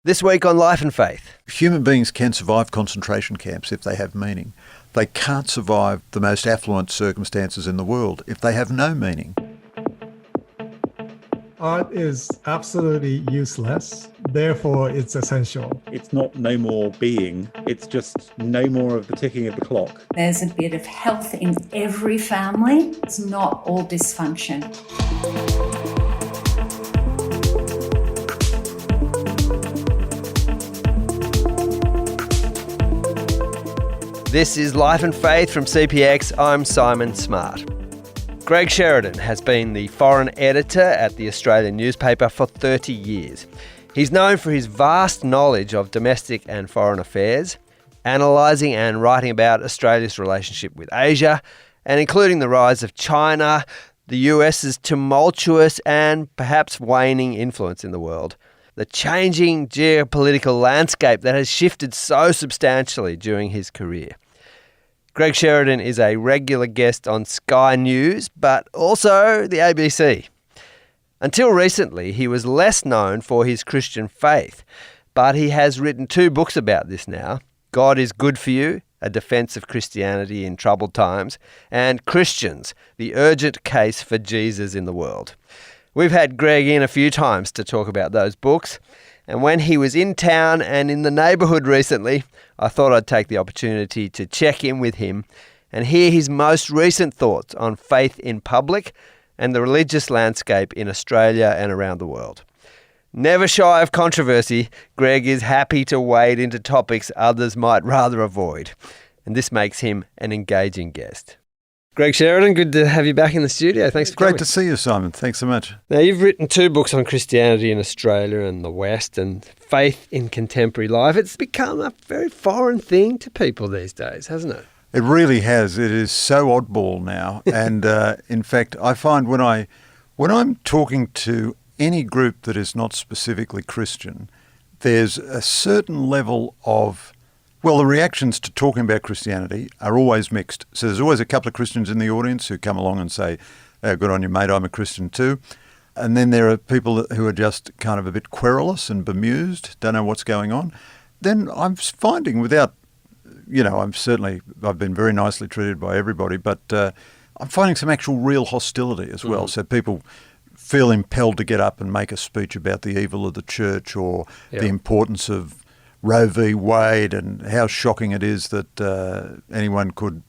This week on Life and Faith. Human beings can survive concentration camps if they have meaning. They can't survive the most affluent circumstances in the world if they have no meaning. Art is absolutely useless, therefore it's essential. It's not no more being, it's just no more of the ticking of the clock. There's a bit of health in every family. It's not all dysfunction. This is Life and Faith from CPX. I'm Simon Smart. Greg Sheridan has been the foreign editor at the Australian newspaper for 30 years. He's known for his vast knowledge of domestic and foreign affairs, analysing and writing about Australia's relationship with Asia, and including the rise of China, the US's tumultuous and perhaps waning influence in the world, the changing geopolitical landscape that has shifted so substantially during his career. Greg Sheridan is a regular guest on Sky News, but also the ABC. Until recently, he was less known for his Christian faith, but he has written 2 books about this now: God is Good for You, A Defence of Christianity in Troubled Times, and Christians, The Urgent Case for Jesus in the World. We've had Greg in a few times to talk about those books, and when he was in town and in the neighbourhood recently, I thought I'd take the opportunity to check in with him and hear his most recent thoughts on faith in public and the religious landscape in Australia and around the world. Never shy of controversy, Greg is happy to wade into topics others might rather avoid, and this makes him an engaging guest. Greg Sheridan, good to have you back in the studio. Thanks for coming. Great to see you, Simon. Thanks so much. Now, you've written 2 books on Christianity in Australia and the West and faith in contemporary life. It's become a very foreign thing to people these days, hasn't it? It really has. It is so oddball now. And in fact, I find when I'm talking to any group that is not specifically Christian, there's a certain level of... Well, the reactions to talking about Christianity are always mixed. So there's always a couple of Christians in the audience who come along and say, oh, good on you, mate, I'm a Christian too. And then there are people who are just kind of a bit querulous and bemused, don't know what's going on. Then I'm finding without, I've been very nicely treated by everybody, but I'm finding some actual real hostility as well. So people feel impelled to get up and make a speech about the evil of the church or the importance of Roe v. Wade and how shocking it is that anyone could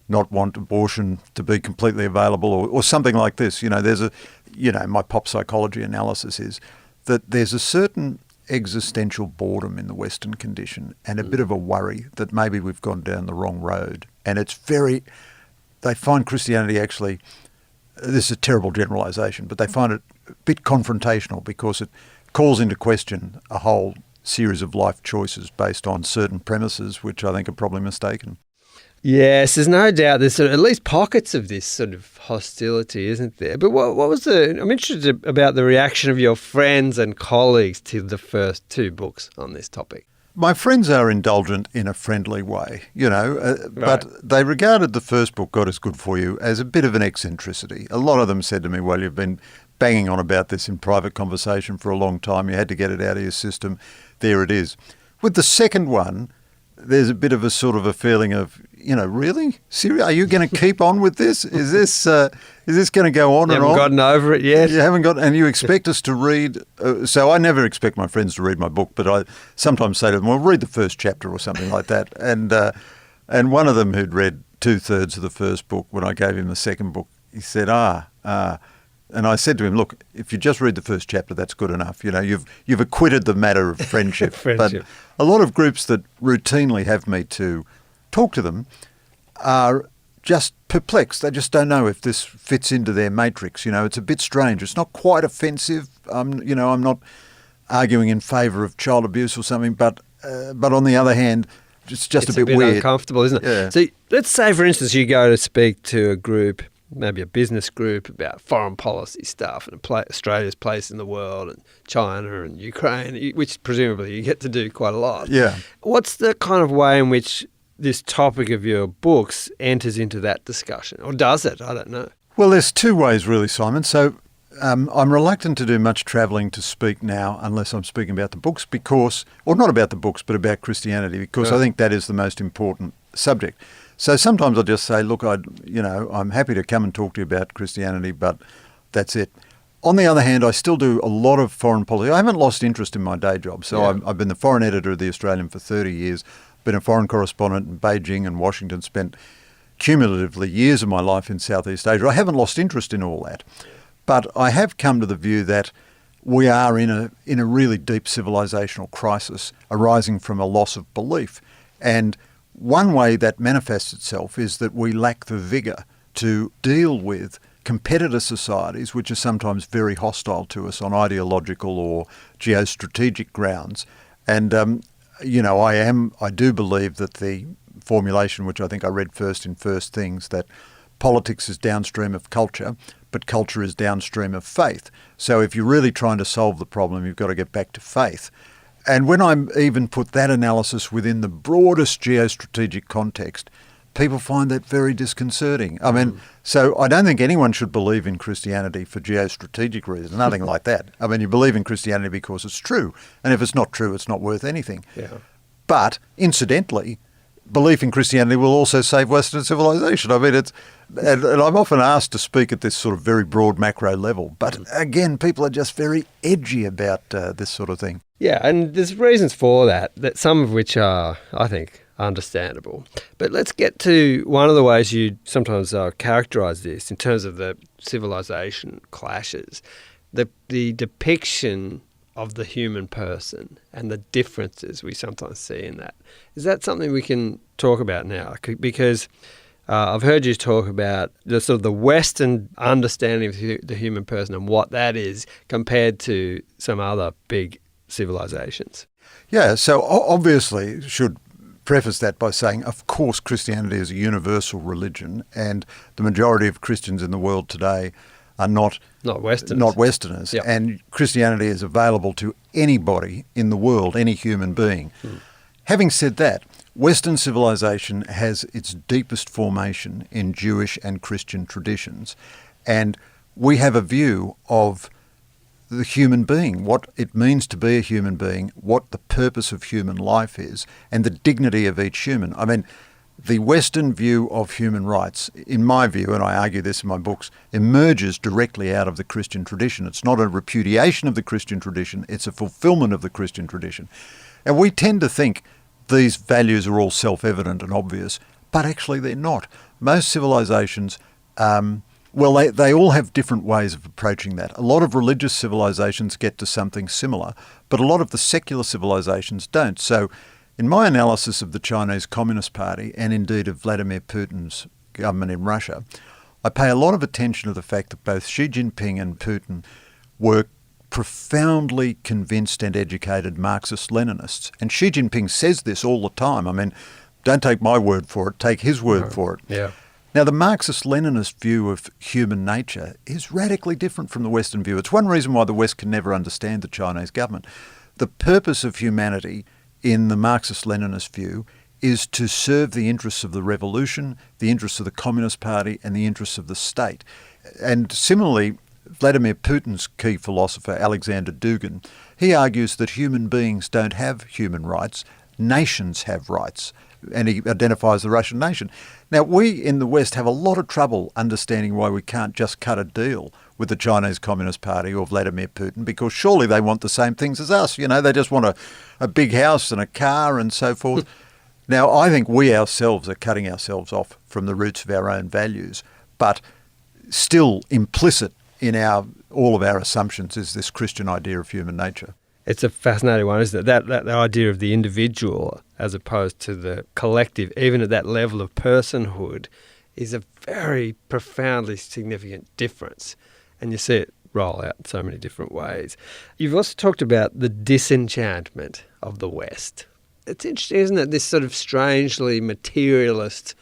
not want abortion to be completely available or something like this. My pop psychology analysis is that there's a certain existential boredom in the Western condition and a bit of a worry that maybe we've gone down the wrong road. And they find Christianity actually, this is a terrible generalisation, but they find it a bit confrontational because it calls into question a whole series of life choices based on certain premises, which I think are probably mistaken. Yes, there's no doubt there's at least pockets of this sort of hostility, isn't there? But what was I'm interested about the reaction of your friends and colleagues to the first 2 books on this topic. My friends are indulgent in a friendly way, but they regarded the first book, God is Good for You, as a bit of an eccentricity. A lot of them said to me, well, you've been banging on about this in private conversation for a long time. You had to get it out of your system. There it is. With the second one, there's a bit of a sort of a feeling of, really? Seriously? Are you going to keep on with this? Is this going to go on and on? You haven't gotten over it yet? You haven't got, and you expect us to read. So I never expect my friends to read my book, but I sometimes say to them, well, read the first chapter or something like that. And one of them who'd read 2/3 of the first book, when I gave him the second book, he said, and I said to him, look, if you just read the first chapter, that's good enough. You've acquitted the matter of friendship. But a lot of groups that routinely have me to talk to them are just perplexed. They just don't know if this fits into their matrix. It's a bit strange. It's not quite offensive. I'm not arguing in favour of child abuse or something, but on the other hand, it's just a bit weird. Uncomfortable, isn't it? Yeah. So let's say, for instance, you go to speak to a group, maybe a business group, about foreign policy stuff and Australia's place in the world and China and Ukraine, which presumably you get to do quite a lot. Yeah. What's the kind of way in which this topic of your books enters into that discussion? Or does it? I don't know. Well, there's 2 ways really, Simon. So I'm reluctant to do much travelling to speak now unless I'm speaking about the books or not about the books, but about Christianity, because I think that is the most important subject. So sometimes I'll just say, look, I'm happy to come and talk to you about Christianity, but that's it. On the other hand, I still do a lot of foreign policy. I haven't lost interest in my day job. So I've been the foreign editor of The Australian for 30 years, been a foreign correspondent in Beijing and Washington, spent cumulatively years of my life in Southeast Asia. I haven't lost interest in all that. But I have come to the view that we are in a really deep civilizational crisis arising from a loss of belief. And one way that manifests itself is that we lack the vigour to deal with competitor societies, which are sometimes very hostile to us on ideological or geostrategic grounds. And, I do believe that the formulation, which I think I read first in First Things, that politics is downstream of culture, but culture is downstream of faith. So if you're really trying to solve the problem, you've got to get back to faith. And when I even put that analysis within the broadest geostrategic context, people find that very disconcerting. I mean, so I don't think anyone should believe in Christianity for geostrategic reasons, nothing like that. I mean, you believe in Christianity because it's true. And if it's not true, it's not worth anything. Yeah. But incidentally, belief in Christianity will also save Western civilization. I mean, and I'm often asked to speak at this sort of very broad macro level. But again, people are just very edgy about this sort of thing. Yeah, and there's reasons for that some of which are, I think, understandable. But let's get to one of the ways you sometimes characterise this in terms of the civilization clashes, the depiction of the human person and the differences we sometimes see in that. Is that something we can talk about now? Because I've heard you talk about the sort of the Western understanding of the human person and what that is compared to some other big civilizations. Yeah, so obviously should preface that by saying, of course, Christianity is a universal religion, and the majority of Christians in the world today are not Westerners. Yep. And Christianity is available to anybody in the world, any human being. Having said that, Western civilization has its deepest formation in Jewish and Christian traditions, and we have a view of the human being, what it means to be a human being, what the purpose of human life is, and the dignity of each human. I mean, the Western view of human rights, in my view, and I argue this in my books, emerges directly out of the Christian tradition. It's not a repudiation of the Christian tradition, it's a fulfillment of the Christian tradition. And we tend to think these values are all self-evident and obvious, but actually they're not. Most civilizations they all have different ways of approaching that. A lot of religious civilizations get to something similar, but a lot of the secular civilizations don't. So in my analysis of the Chinese Communist Party and indeed of Vladimir Putin's government in Russia, I pay a lot of attention to the fact that both Xi Jinping and Putin were profoundly convinced and educated Marxist-Leninists. And Xi Jinping says this all the time. I mean, don't take my word for it, take his word for it. Yeah. Now, the Marxist-Leninist view of human nature is radically different from the Western view. It's one reason why the West can never understand the Chinese government. The purpose of humanity in the Marxist-Leninist view is to serve the interests of the revolution, the interests of the Communist Party, and the interests of the state. And similarly, Vladimir Putin's key philosopher, Alexander Dugin, he argues that human beings don't have human rights, nations have rights. And he identifies the Russian nation. Now, we in the West have a lot of trouble understanding why we can't just cut a deal with the Chinese Communist Party or Vladimir Putin, because surely they want the same things as us. You know, they just want a big house and a car and so forth. Now, I think we ourselves are cutting ourselves off from the roots of our own values, but still implicit in all of our assumptions is this Christian idea of human nature. It's a fascinating one, isn't it? That idea of the individual as opposed to the collective, even at that level of personhood, is a very profoundly significant difference. And you see it roll out in so many different ways. You've also talked about the disenchantment of the West. It's interesting, isn't it, this sort of strangely materialist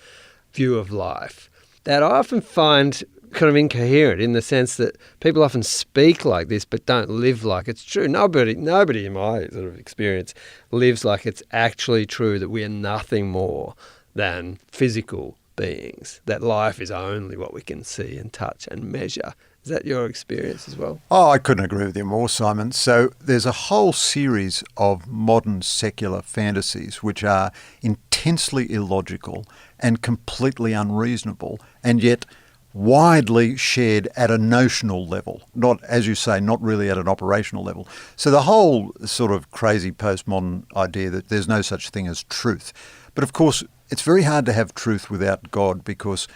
view of life that I often find kind of incoherent in the sense that people often speak like this but don't live like it's true. Nobody in my sort of experience lives like it's actually true that we are nothing more than physical beings, that life is only what we can see and touch and measure. Is that your experience as well? Oh, I couldn't agree with you more, Simon. So there's a whole series of modern secular fantasies which are intensely illogical and completely unreasonable, and yet widely shared at a notional level, not, as you say, not really at an operational level. So the whole sort of crazy postmodern idea that there's no such thing as truth. But of course, it's very hard to have truth without God, because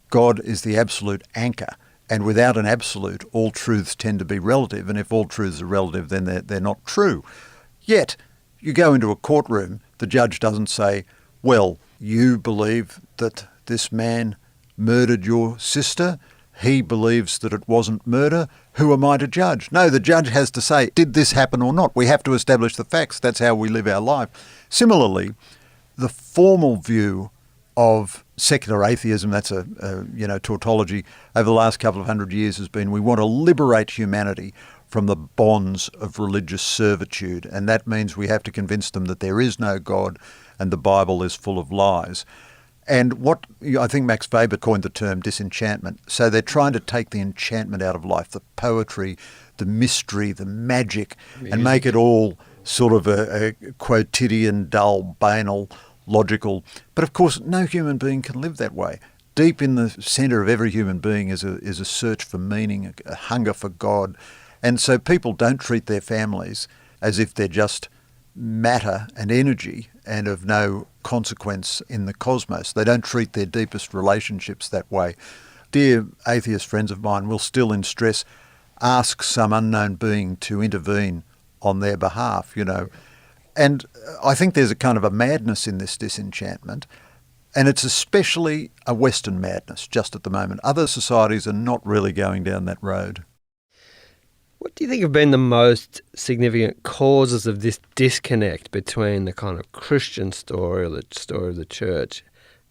God is the absolute anchor. And without an absolute, all truths tend to be relative. And if all truths are relative, then they're not true. Yet, you go into a courtroom, the judge doesn't say, well, you believe that this man murdered your sister. He believes that it wasn't murder. Who am I to judge? No, the judge has to say, did this happen or not? We have to establish the facts. That's how we live our life. Similarly, the formal view of secular atheism, that's a tautology, over the last couple of hundred years has been, we want to liberate humanity from the bonds of religious servitude. And that means we have to convince them that there is no God and the Bible is full of lies. And what I think Max Weber coined the term disenchantment. So they're trying to take the enchantment out of life, the poetry, the mystery, the magic, and make it all sort of a quotidian, dull, banal, logical. But of course, no human being can live that way. Deep in the centre of every human being is a search for meaning, a hunger for God. And so people don't treat their families as if they're just matter and energy and of no consequence in the cosmos. They don't treat their deepest relationships that way. Dear atheist friends of mine will still in stress ask some unknown being to intervene on their behalf, And I think there's a kind of a madness in this disenchantment, and it's especially a Western madness just at the moment. Other societies are not really going down that road. What do you think have been the most significant causes of this disconnect between the kind of Christian story or the story of the church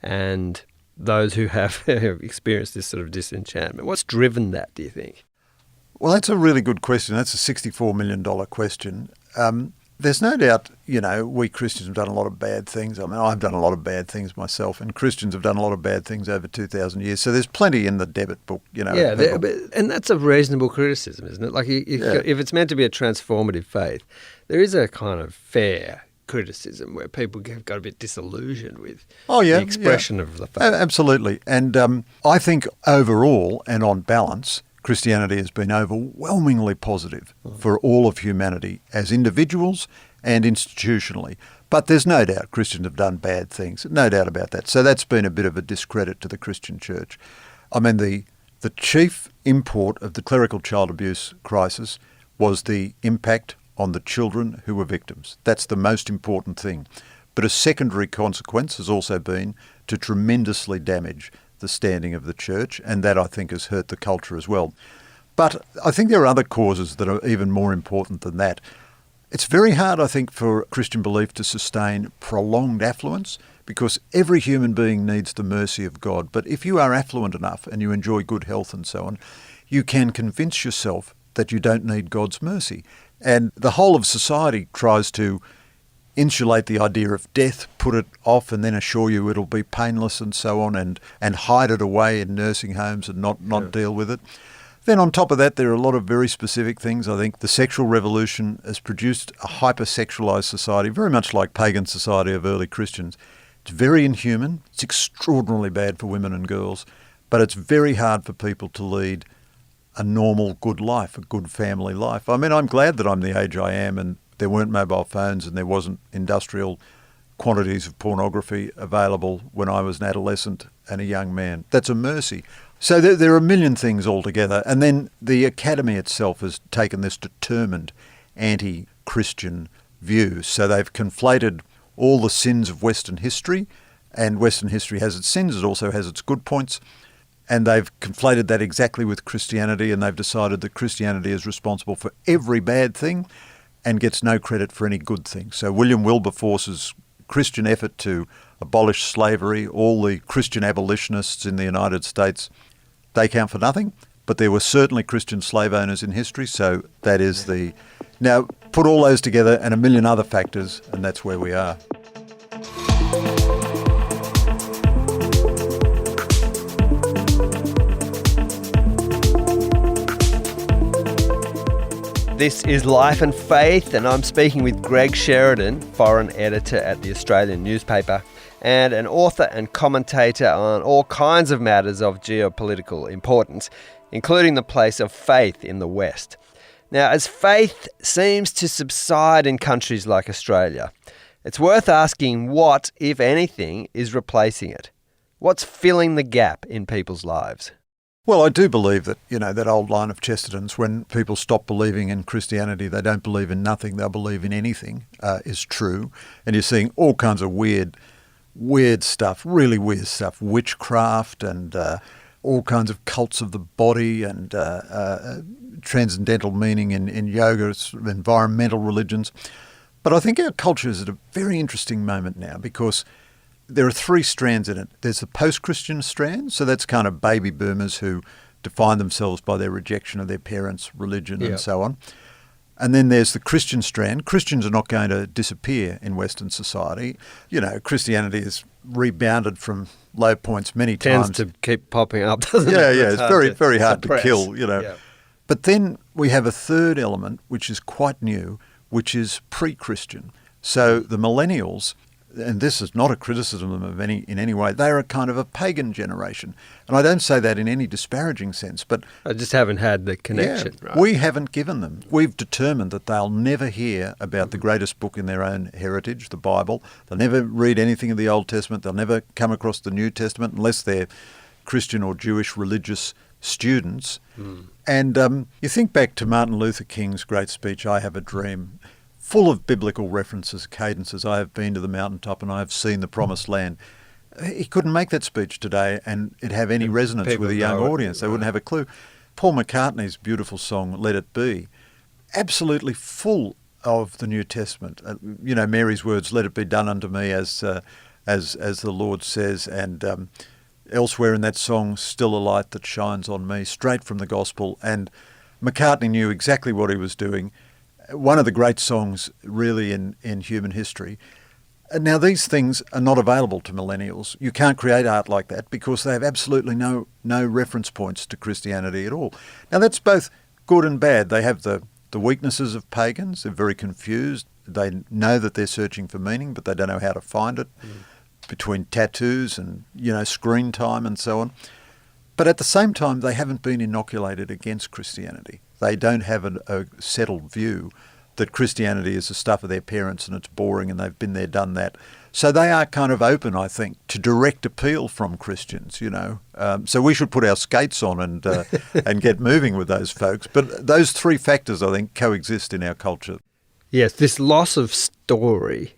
and those who have experienced this sort of disenchantment? What's driven that, do you think? Well, that's a really good question. That's a $64 million question. There's no doubt, we Christians have done a lot of bad things. I mean, I've done a lot of bad things myself, and Christians have done a lot of bad things over 2,000 years. So there's plenty in the debit book, Yeah, and that's a reasonable criticism, isn't it? Like, if it's meant to be a transformative faith, there is a kind of fair criticism where people have got a bit disillusioned with the expression of the faith. Absolutely. And I think overall and on balance, Christianity has been overwhelmingly positive for all of humanity as individuals and institutionally. But there's no doubt Christians have done bad things, no doubt about that. So that's been a bit of a discredit to the Christian church. I mean, the chief import of the clerical child abuse crisis was the impact on the children who were victims. That's the most important thing. But a secondary consequence has also been to tremendously damage the standing of the church, and that I think has hurt the culture as well. But I think there are other causes that are even more important than that. It's very hard, I think, for Christian belief to sustain prolonged affluence, because every human being needs the mercy of God. But if you are affluent enough and you enjoy good health and so on, you can convince yourself that you don't need God's mercy. And the whole of society tries to insulate the idea of death, put it off, and then assure you it'll be painless and so on, and hide it away in nursing homes and not deal with it. Then on top of that, there are a lot of very specific things. I think the sexual revolution has produced a hypersexualized society, very much like pagan society of early Christians. It's very inhuman. It's extraordinarily bad for women and girls, but it's very hard for people to lead a normal, good life, a good family life. I mean, I'm glad that I'm the age I am, and there weren't mobile phones and there wasn't industrial quantities of pornography available when I was an adolescent and a young man. That's a mercy. So there are a million things altogether. And then the academy itself has taken this determined anti-Christian view. So they've conflated all the sins of Western history, and Western history has its sins, it also has its good points. And they've conflated that exactly with Christianity, and they've decided that Christianity is responsible for every bad thing and gets no credit for any good thing. So William Wilberforce's Christian effort to abolish slavery, all the Christian abolitionists in the United States, they count for nothing. But there were certainly Christian slave owners in history, so that is the... Now, put all those together and a million other factors, and that's where we are. This is Life and Faith, and I'm speaking with Greg Sheridan, foreign editor at the Australian newspaper, and an author and commentator on all kinds of matters of geopolitical importance, including the place of faith in the West. Now, as faith seems to subside in countries like Australia, it's worth asking what, if anything, is replacing it. What's filling the gap in people's lives? Well, I do believe that, that old line of Chesterton's, when people stop believing in Christianity, they don't believe in nothing, they'll believe in anything, is true. And you're seeing all kinds of weird stuff, really weird stuff, witchcraft and all kinds of cults of the body and transcendental meaning in yoga, environmental religions. But I think our culture is at a very interesting moment now because there are three strands in it. There's the post-Christian strand, so that's kind of baby boomers who define themselves by their rejection of their parents' religion and so on. And then there's the Christian strand. Christians are not going to disappear in Western society. Christianity has rebounded from low points many times. Tends to keep popping up, doesn't it? Yeah, it's very hard to kill, Yeah. But then we have a third element, which is quite new, which is pre-Christian. So the millennials, and this is not a criticism of in any way, they are a kind of a pagan generation. And I don't say that in any disparaging sense, but I just haven't had the connection, right? We haven't given them. We've determined that they'll never hear about the greatest book in their own heritage, the Bible. They'll never read anything of the Old Testament. They'll never come across the New Testament unless they're Christian or Jewish religious students. And you think back to Martin Luther King's great speech, I Have a Dream, full of biblical references, cadences. I have been to the mountaintop and I have seen the promised land. He couldn't make that speech today and it have any resonance with a young audience. They wouldn't have a clue. Paul McCartney's beautiful song, Let It Be, absolutely full of the New Testament. Mary's words, let it be done unto me as the Lord says, and elsewhere in that song, still a light that shines on me, straight from the gospel. And McCartney knew exactly what he was doing. One of the great songs really in human history. Now, these things are not available to millennials. You can't create art like that because they have absolutely no reference points to Christianity at all. Now, that's both good and bad. They have the weaknesses of pagans. They're very confused. They know that they're searching for meaning, but they don't know how to find it between tattoos and, screen time and so on. But at the same time, they haven't been inoculated against Christianity. They don't have a settled view that Christianity is the stuff of their parents and it's boring and they've been there, done that. So they are kind of open, I think, to direct appeal from Christians, So we should put our skates on and get moving with those folks. But those three factors, I think, coexist in our culture. Yes, this loss of story,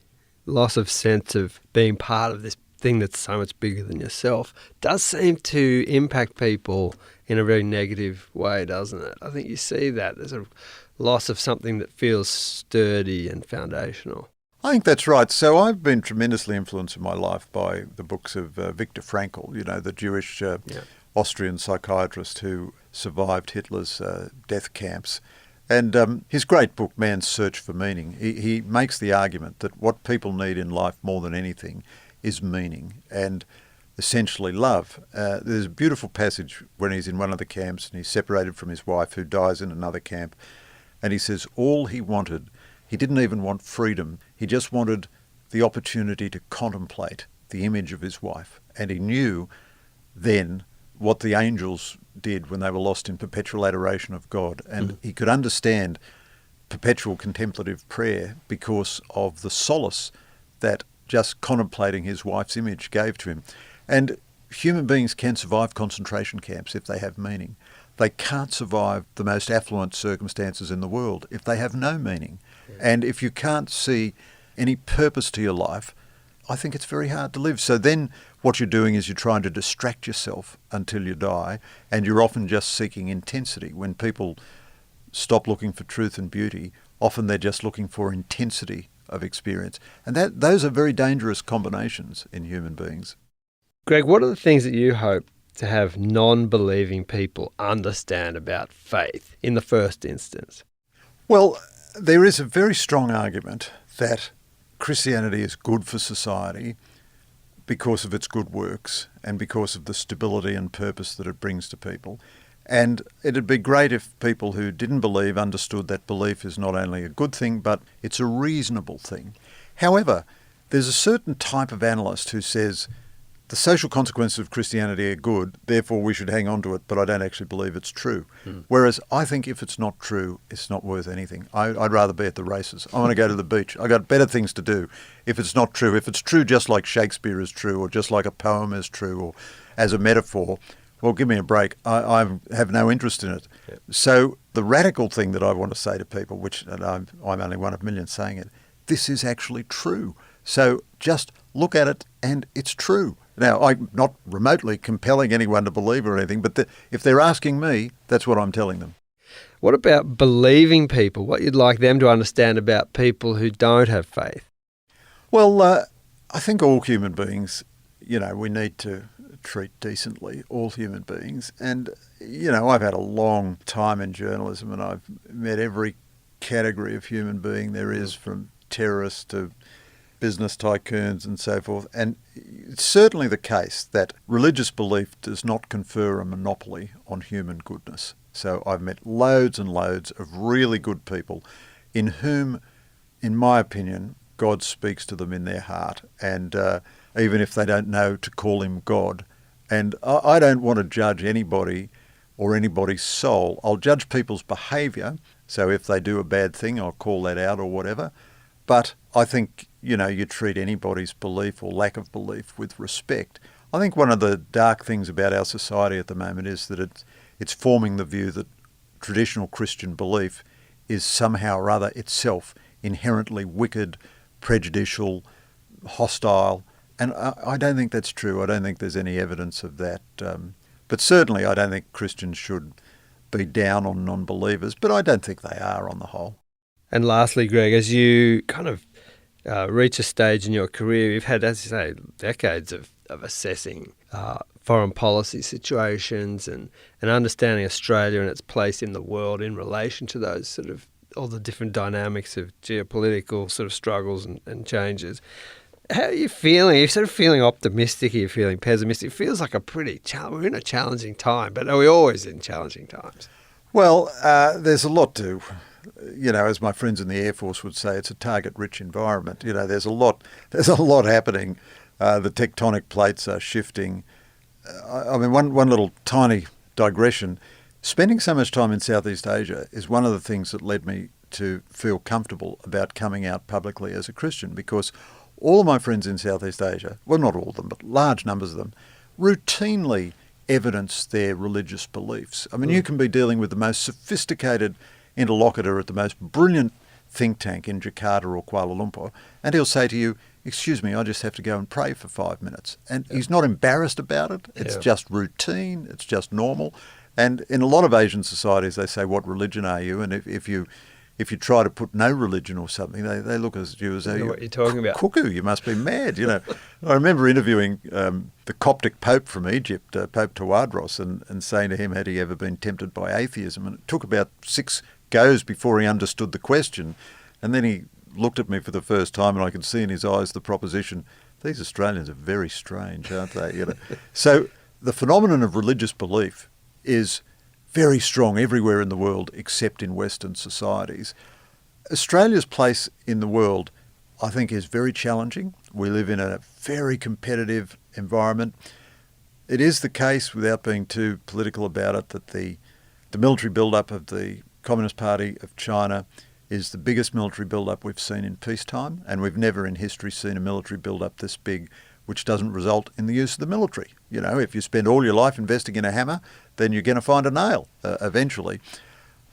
loss of sense of being part of this thing that's so much bigger than yourself does seem to impact people in a very negative way, doesn't it? I think you see that. There's a loss of something that feels sturdy and foundational. I think that's right. So I've been tremendously influenced in my life by the books of Viktor Frankl, the Jewish Austrian psychiatrist who survived Hitler's death camps. And his great book, Man's Search for Meaning, he makes the argument that what people need in life more than anything is meaning and essentially love. There's a beautiful passage when he's in one of the camps and he's separated from his wife who dies in another camp. And he says all he wanted, he didn't even want freedom, he just wanted the opportunity to contemplate the image of his wife. And he knew then what the angels did when they were lost in perpetual adoration of God. And he could understand perpetual contemplative prayer because of the solace that just contemplating his wife's image gave to him. And human beings can survive concentration camps if they have meaning. They can't survive the most affluent circumstances in the world if they have no meaning. Yeah. And if you can't see any purpose to your life, I think it's very hard to live. So then what you're doing is you're trying to distract yourself until you die, and you're often just seeking intensity. When people stop looking for truth and beauty, often they're just looking for intensity of experience. And those are very dangerous combinations in human beings. Greg, what are the things that you hope to have non-believing people understand about faith in the first instance? Well, there is a very strong argument that Christianity is good for society because of its good works and because of the stability and purpose that it brings to people. And it'd be great if people who didn't believe understood that belief is not only a good thing, but it's a reasonable thing. However, there's a certain type of analyst who says the social consequences of Christianity are good, therefore we should hang on to it, but I don't actually believe it's true. Whereas I think if it's not true, it's not worth anything. I'd rather be at the races. I want to go to the beach. I've got better things to do if it's not true. If it's true just like Shakespeare is true, or just like a poem is true, or as a metaphor, well, give me a break. I have no interest in it. Yep. So the radical thing that I want to say to people, which I'm only one of millions saying it, this is actually true. So just look at it and it's true. Now, I'm not remotely compelling anyone to believe or anything, but if they're asking me, that's what I'm telling them. What about believing people? What you'd like them to understand about people who don't have faith? Well, I think all human beings, we need to treat decently, all human beings. And, I've had a long time in journalism and I've met every category of human being there is, from terrorists to business tycoons and so forth. And it's certainly the case that religious belief does not confer a monopoly on human goodness. So I've met loads and loads of really good people in whom, in my opinion, God speaks to them in their heart. And even if they don't know to call him God. And I don't want to judge anybody or anybody's soul. I'll judge people's behaviour. So if they do a bad thing, I'll call that out or whatever. But I think, you treat anybody's belief or lack of belief with respect. I think one of the dark things about our society at the moment is that it's forming the view that traditional Christian belief is somehow or other itself inherently wicked, prejudicial, hostile. And I don't think that's true. I don't think there's any evidence of that. But certainly I don't think Christians should be down on non-believers, but I don't think they are on the whole. And lastly, Greg, as you kind of reach a stage in your career, you've had, as you say, decades of assessing foreign policy situations and understanding Australia and its place in the world in relation to those sort of all the different dynamics of geopolitical sort of struggles and changes. How are you feeling? Are you sort of feeling optimistic? Are you feeling pessimistic? It feels like we're in a challenging time, but are we always in challenging times? Well, there's a lot to, as my friends in the Air Force would say, it's a target-rich environment. There's a lot happening. The tectonic plates are shifting. One little tiny digression. Spending so much time in Southeast Asia is one of the things that led me to feel comfortable about coming out publicly as a Christian, because all of my friends in Southeast Asia, well, not all of them, but large numbers of them, routinely evidence their religious beliefs. You can be dealing with the most sophisticated interlocutor at the most brilliant think tank in Jakarta or Kuala Lumpur, and he'll say to you, "Excuse me, I just have to go and pray for 5 minutes." And he's not embarrassed about it. It's just routine. It's just normal. And in a lot of Asian societies, they say, "What religion are you?" And if you try to put no religion or something, they look at you as though what you're talking about. Cuckoo, you must be mad. I remember interviewing the Coptic Pope from Egypt, Pope Tawadros, and saying to him, had he ever been tempted by atheism? And it took about 6 goes before he understood the question. And then he looked at me for the first time, and I could see in his eyes the proposition, these Australians are very strange, aren't they? So the phenomenon of religious belief is very strong everywhere in the world except in Western societies. Australia's place in the world, I think, is very challenging. We live in a very competitive environment. It is the case, without being too political about it, that the military build-up of the Communist Party of China is the biggest military build-up we've seen in peacetime, and we've never in history seen a military build-up this big which doesn't result in the use of the military. If you spend all your life investing in a hammer, then you're going to find a nail eventually.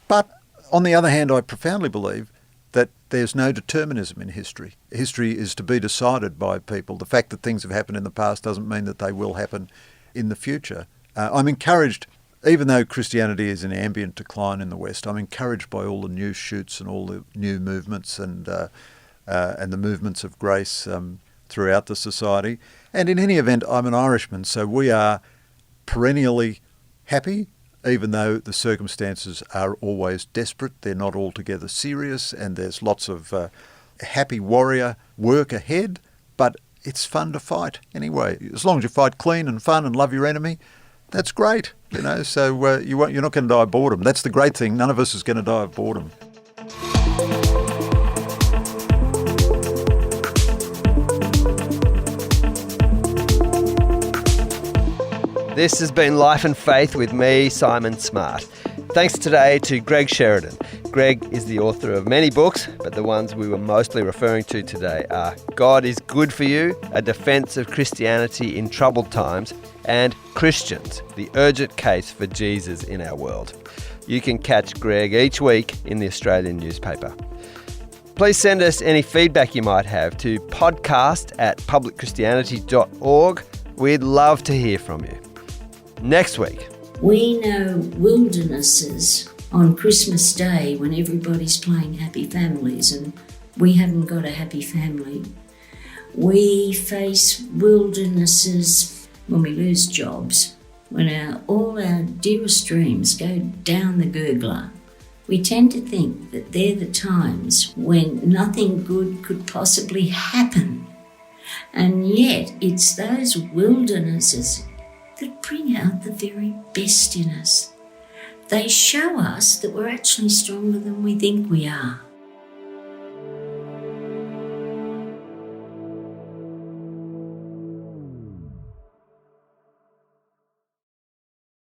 But on the other hand, I profoundly believe that there's no determinism in history. History is to be decided by people. The fact that things have happened in the past doesn't mean that they will happen in the future. I'm encouraged, even though Christianity is in ambient decline in the West, I'm encouraged by all the new shoots and all the new movements and the movements of grace throughout the society. And in any event, I'm an Irishman, so we are perennially happy, even though the circumstances are always desperate. They're not altogether serious, and there's lots of happy warrior work ahead, but it's fun to fight anyway. As long as you fight clean and fun and love your enemy, that's great. you know, so you're not going to die of boredom. That's the great thing. None of us is going to die of boredom. This has been Life and Faith with me, Simon Smart. Thanks today to Greg Sheridan. Greg is the author of many books, but the ones we were mostly referring to today are God is Good for You, A Defence of Christianity in Troubled Times, and Christians, The Urgent Case for Jesus in Our World. You can catch Greg each week in the Australian newspaper. Please send us any feedback you might have to podcast@publicchristianity.org. We'd love to hear from you. Next week. We know wildernesses on Christmas Day when everybody's playing Happy Families and we haven't got a happy family. We face wildernesses when we lose jobs, when all our dearest dreams go down the gurgler. We tend to think that they're the times when nothing good could possibly happen. And yet it's those wildernesses that bring out the very best in us. They show us that we're actually stronger than we think we are.